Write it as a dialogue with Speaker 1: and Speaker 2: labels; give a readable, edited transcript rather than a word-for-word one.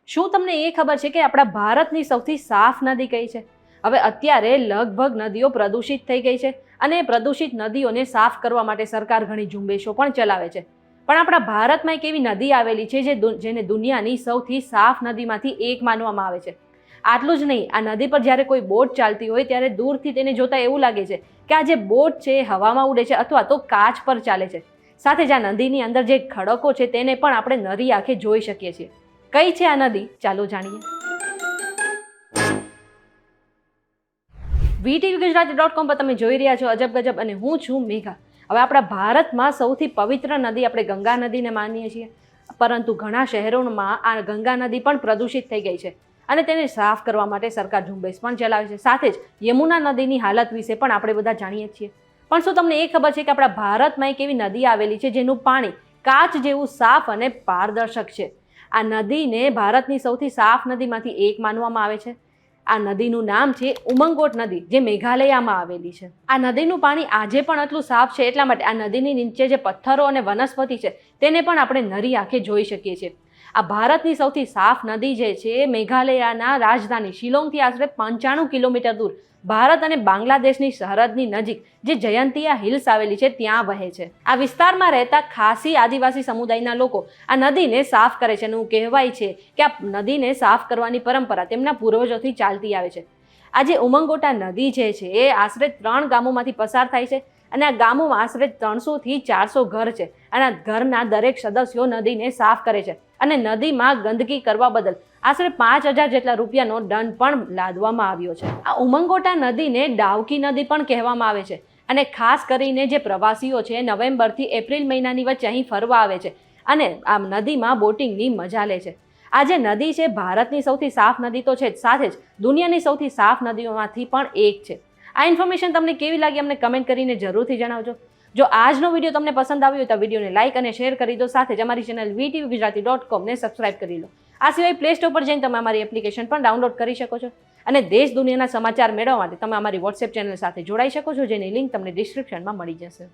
Speaker 1: શું તમને એ ખબર છે કે આપણા ભારતની સૌથી સાફ નદી કઈ છે? હવે અત્યારે લગભગ નદીઓ પ્રદૂષિત થઈ ગઈ છે અને પ્રદૂષિત નદીઓને સાફ કરવા માટે સરકાર ઘણી ઝુંબેશો પણ ચલાવે છે. પણ આપણા ભારતમાં એક એવી નદી આવેલી છે જેને દુનિયાની સૌથી સાફ નદીમાંથી એક માનવામાં આવે છે. આટલું જ નહીં, આ નદી પર જ્યારે કોઈ બોટ ચાલતી હોય ત્યારે દૂરથી તેને જોતા એવું લાગે છે કે આ જે બોટ છે એ હવામાં ઉડે છે અથવા તો કાચ પર ચાલે છે. સાથે જ આ નદીની અંદર જે ખડકો છે તેને પણ આપણે નરી આંખે જોઈ શકીએ છીએ. કઈ છે આ નદી? ચાલો જાણીએ. VTVGujarati.com પર તમે જોઈ રહ્યા છો અજબ ગજબ અને હું છું મેઘા. હવે આપણા ભારતમાં સૌથી પવિત્ર નદી આપણે ગંગા નદીને માનીએ છીએ, પરંતુ ઘણા શહેરોમાં આ ગંગા નદી પણ પ્રદૂષિત થઈ ગઈ છે અને તેને સાફ કરવા માટે સરકાર ઝુંબેશ પણ ચલાવે છે. સાથે જ યમુના નદીની હાલત વિશે પણ આપણે બધા જાણીએ છીએ. પણ શું તમને એ ખબર છે કે આપણા ભારતમાં એક એવી નદી આવેલી છે જેનું પાણી કાચ જેવું સાફ અને પારદર્શક છે? આ નદીને ભારતની સૌથી સાફ નદીમાંથી એક માનવામાં આવે છે. આ નદીનું નામ છે ઉમંગોટ નદી, જે મેઘાલયમાં આવેલી છે. આ નદીનું પાણી આજે પણ આટલું સાફ છે એટલા માટે આ નદીની નીચે જે પથ્થરો અને વનસ્પતિ છે તેને પણ આપણે નરી આંખે જોઈ શકીએ છીએ. આ ભારતની સૌથી સાફ નદી જે છે મેઘાલયના રાજધાની શિલોંગથી આશરે 95 કિલોમીટર દૂર ભારત અને બાંગ્લાદેશની સરહદની નજીક જે જયંતિયા હિલ્સ આવેલી છે ત્યાં વહે છે. આ વિસ્તારમાં રહેતા ખાસી આદિવાસી સમુદાયના લોકો આ નદીને સાફ કરે છે અને એવું કહેવાય છે કે આ નદીને સાફ કરવાની પરંપરા તેમના પૂર્વજોથી ચાલતી આવે છે. આ જે ઉમંગોટા નદી જે છે એ આશરે 3 ગામોમાંથી પસાર થાય છે અને આ ગામોમાં આશરે 300 થી 400 ઘર છે અને આ ઘરના દરેક સદસ્યો નદીને સાફ કરે છે અને નદીમાં ગંદકી કરવા બદલ આશરે 5000 જેટલા રૂપિયાનો દંડ પણ લાદવામાં આવ્યો છે. આ ઉમંગોટા નદીને ડાઉકી નદી પણ કહેવામાં આવે છે અને ખાસ કરીને જે પ્રવાસીઓ છે નવેમ્બરથી એપ્રિલ મહિનાની વચ્ચે અહીં ફરવા આવે છે અને આ નદીમાં બોટિંગની મજા લે છે. આ જે નદી છે ભારતની સૌથી સાફ નદી તો છે જ, સાથે જ દુનિયાની સૌથી સાફ નદીઓમાંથી પણ એક છે. આ ઇન્ફોર્મેશન તમને કેવી લાગી અમને કમેન્ટ કરીને જરૂરથી જણાવજો. જો આજનો વિડીયો તમને પસંદ આવ્યો હોય તો વિડીયોને લાઇક અને શેર કરી દો. સાથે જ અમારી ચેનલ VTVGujarati.com ને સબસ્ક્રાઇબ કરી લો. આ સિવાય પ્લે સ્ટોર પર જઈને તમે અમારી એપ્લિકેશન પણ ડાઉનલોડ કરી શકો છો અને દેશ દુનિયાના સમાચાર મેળવવા માટે તમે અમારી વોટ્સએપ ચેનલ સાથે જોડાઈ શકો છો, જેની લિંક તમને ડિસ્ક્રિપ્શનમાં મળી જશે.